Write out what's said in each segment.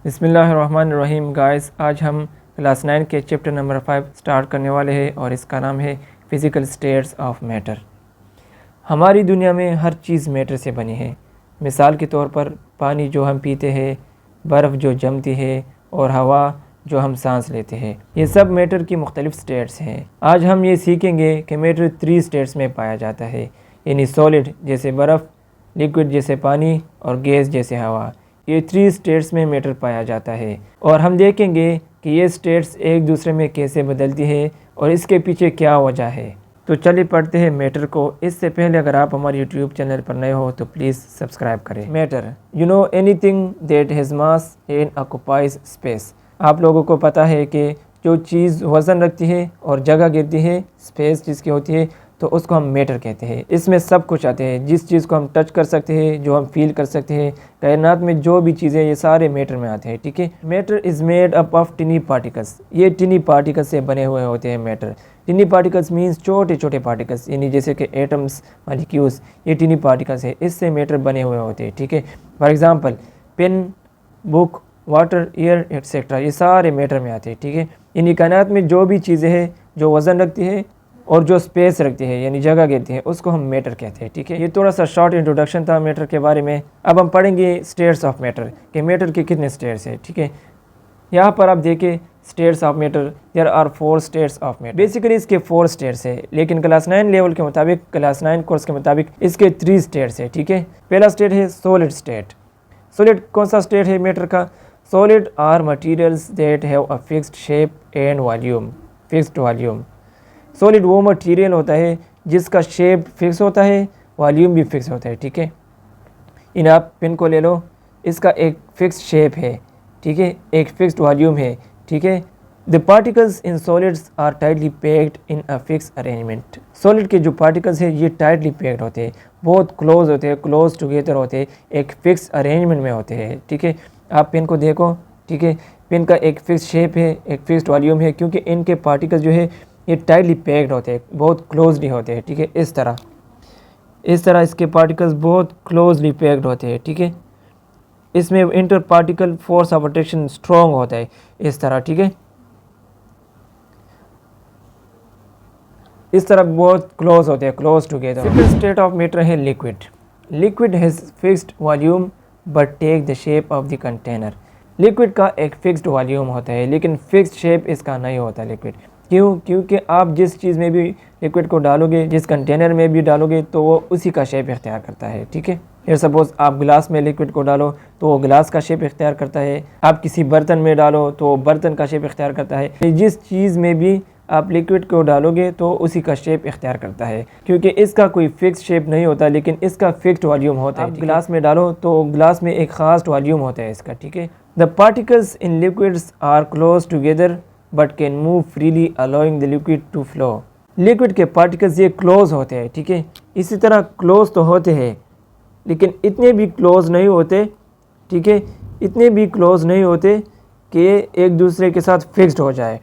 बिस्मिल्लाहिर्रहमानिर्रहीम गाइस, आज हम क्लास 9 के चैप्टर नंबर 5 स्टार्ट करने वाले हैं और इसका नाम है फ़िज़िकल स्टेट्स ऑफ मैटर। हमारी दुनिया में हर चीज़ मैटर से बनी है। मिसाल के तौर पर पानी जो हम पीते हैं, बर्फ़ जो जमती है और हवा जो हम सांस लेते हैं, ये सब मैटर की मुख्तलिफ़ स्टेट्स हैं। आज हम ये सीखेंगे कि मैटर 3 स्टेट्स में पाया जाता है, यानी सॉलिड जैसे बर्फ़, लिक्विड जैसे पानी और गैस जैसे हवा। ये 3 स्टेट्स में मैटर पाया जाता है और हम देखेंगे कि ये स्टेट्स एक दूसरे में कैसे बदलती है और इसके पीछे क्या वजह है। तो चलिए पढ़ते हैं मैटर को। इससे पहले अगर आप हमारे यूट्यूब चैनल पर नए हो तो प्लीज़ सब्सक्राइब करें। Matter, you know anything that has mass and occupies space. आप लोगों को पता है कि जो चीज़ वज़न रखती है और जगह गिरती है, स्पेस जिसकी होती है, तो उसको हम मैटर कहते हैं। इसमें सब कुछ आते हैं, जिस चीज़ को हम टच कर सकते हैं, जो हम फील कर सकते हैं, कायनात में जो भी चीज़ें, ये सारे मैटर में आते हैं। ठीक है। Matter is made up of टिनी particles. ये टिनी पार्टिकल्स से बने हुए होते हैं मैटर। टिनी पार्टिकल्स मीन्स छोटे छोटे पार्टिकल्स, यानी जैसे कि एटम्स, मॉलिक्यूल्स, ये टिनी पार्टिकल्स है, इससे मैटर बने हुए होते हैं। ठीक है। For example pen, book, water, air etcetera, ये सारे मैटर में आते हैं। ठीक है। यानी कायनात में जो भी चीज़ें हैं जो वज़न रखती है और जो स्पेस रखती है, यानी जगह कहती है, उसको हम मैटर कहते हैं। ठीक है। ये थोड़ा सा शॉर्ट इंट्रोडक्शन था मैटर के बारे में। अब हम पढ़ेंगे स्टेट्स ऑफ मैटर कि मैटर के कितने स्टेट्स हैं। ठीक है। यहाँ पर आप देखें states of matter, there are 4 states of matter. Basically इसके 4 स्टेट्स है, लेकिन क्लास 9 लेवल के मुताबिक, क्लास 9 कोर्स के मुताबिक इसके 3 स्टेट्स है। ठीक है। पहला स्टेट है सॉलिड स्टेट। सॉलिड कौन सा स्टेट है मैटर का? Solid are materials that have a fixed shape and volume. Fixed volume. Solid वो मटेरियल होता है जिसका शेप फिक्स होता है, वॉल्यूम भी फिक्स होता है। ठीक है। इन आप पेन को ले लो, इसका एक फिक्स शेप है, ठीक है, एक फिक्स्ड वॉल्यूम है। ठीक है। The particles in solids are tightly packed in a fix arrangement. Solid के जो पार्टिकल्स हैं ये टाइटली पैक्ड होते हैं, बहुत क्लोज होते हैं, क्लोज टुगेदर होते हैं, एक फिक्स अरेंजमेंट में होते हैं। ठीक है। आप पेन को देखो, ठीक है, पेन का एक फिक्स शेप है, एक फिक्स्ड वॉल्यूम है, क्योंकि इनके पार्टिकल्स जो है ये टाइटली पैक्ड होते हैं, बहुत क्लोजली होते हैं। ठीक है। इस तरह इसके पार्टिकल्स बहुत क्लोजली पैक्ड होते हैं। ठीक है। इसमें inter particle force of attraction strong होता है, इस तरह। ठीक है। इस तरह बहुत क्लोज होते हैं, close together. Second state of matter है liquid. Liquid has fixed volume but take the shape of the container. Liquid का एक फिक्स्ड वॉल्यूम होता है, लेकिन फिक्स्ड शेप इसका नहीं होता लिक्विड। क्यों? क्योंकि आप जिस चीज़ में भी लिक्विड को डालोगे, जिस कंटेनर में भी डालोगे, तो वो उसी का शेप इख्तियार करता है। ठीक है। फिर सपोज़ आप गिलास में लिक्विड को डालो तो वो गिलास का शेप इख्तियार करता है, आप किसी बर्तन में डालो तो वो बर्तन का शेप इख्तियार करता है। जिस चीज़ में भी आप लिक्विड को डालोगे तो उसी का शेप इख्तियार करता है, क्योंकि इसका कोई फिक्स शेप नहीं होता, लेकिन इसका फिक्स्ड वॉल्यूम होता है। आप गिलास में डालो तो गिलास में एक ख़ास वॉल्यूम होता है इसका। ठीक है। The particles in liquids are close together but can move freely allowing the liquid to flow. Liquid के पार्टिकल्स ये क्लोज होते हैं। ठीक है। इसी तरह क्लोज तो होते हैं, लेकिन इतने भी क्लोज नहीं होते। ठीक है। इतने भी क्लोज नहीं होते कि एक दूसरे के साथ फिक्स्ड हो जाए।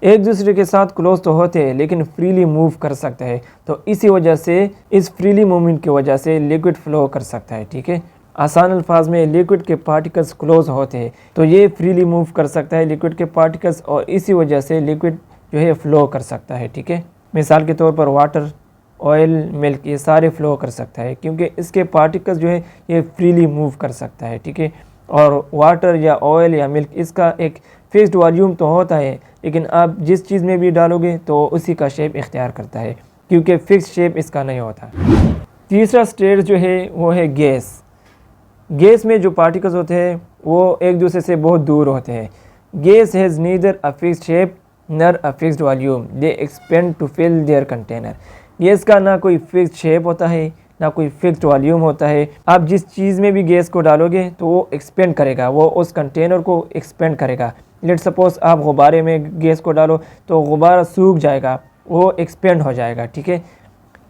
एक दूसरे के साथ क्लोज तो होते हैं, लेकिन फ्रीली मूव कर सकते हैं। तो इसी वजह से, इस फ्रीली मूवमेंट की वजह से लिक्विड फ्लो कर सकता है। ठीक है। आसान अल्फाज में लिक्विड के पार्टिकल्स क्लोज होते हैं, तो ये फ्रीली मूव कर सकता है लिक्विड के पार्टिकल्स, और इसी वजह से लिक्विड जो है फ्लो कर सकता है। ठीक है। मिसाल के तौर पर वाटर, ऑयल, मिल्क, ये सारे फ्लो कर सकता है, क्योंकि इसके पार्टिकल्स जो है ये फ्रीली मूव कर सकता है। ठीक है। और वाटर या ऑयल या मिल्क, इसका एक फिक्स्ड वॉल्यूम तो होता है, लेकिन आप जिस चीज़ में भी डालोगे तो उसी का शेप इख्तियार करता है, क्योंकि फिक्स शेप इसका नहीं होता। तीसरा स्टेट जो है वो है गैस। गैस में जो पार्टिकल्स होते हैं वो एक दूसरे से बहुत दूर होते हैं। Gas has neither a fixed shape nor a fixed volume, they expand to fill their container. Gas का ना कोई फिक्स्ड शेप होता है, ना कोई फिक्स्ड वॉल्यूम होता है। आप जिस चीज़ में भी गैस को डालोगे तो वो एक्सपेंड करेगा, वो उस कंटेनर को एक्सपेंड करेगा। लेट सपोज आप गुब्बारे में गैस को डालो तो गुब्बारा सूख जाएगा, वो एक्सपेंड हो जाएगा। ठीक है।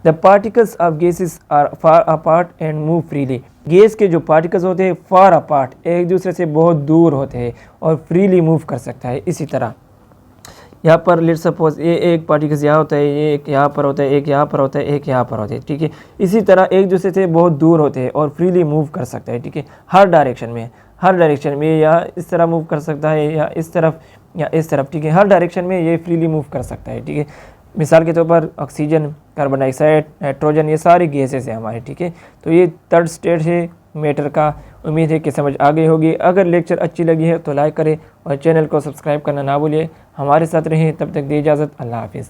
The particles of gases are far apart and move freely. Gas के जो पार्टिकल्स होते हैं फार अपार्ट, एक दूसरे से बहुत दूर होते हैं और फ्रीली मूव कर सकता है। इसी तरह यहाँ पर लेट सपोज ये एक पार्टिकल्स यहाँ होता है, ये एक यहाँ पर होता है, एक यहाँ पर होता है, एक यहाँ पर होता है। ठीक है। इसी तरह एक दूसरे से बहुत दूर होते हैं और फ्रीली मूव कर सकता है। ठीक है। हर डायरेक्शन में, हर डायरेक्शन में, या इस तरह मूव कर सकता है या इस तरफ या इस तरफ, ठीक है। हर डायरेक्शन में ये फ्रीली मूव कर सकता है, ठीक है। मिसाल के तौर पर ऑक्सीजन, कार्बन डाइऑक्साइड, नाइट्रोजन, ये सारे गैसेस हैं हमारे, ठीक है। तो ये थर्ड स्टेट है मैटर का। उम्मीद है कि समझ आ गई होगी। अगर लेक्चर अच्छी लगी है तो लाइक करें और चैनल को सब्सक्राइब करना ना भूलिए। हमारे साथ रहें, तब तक दी इजाज़त। अल्लाह हाफिज़।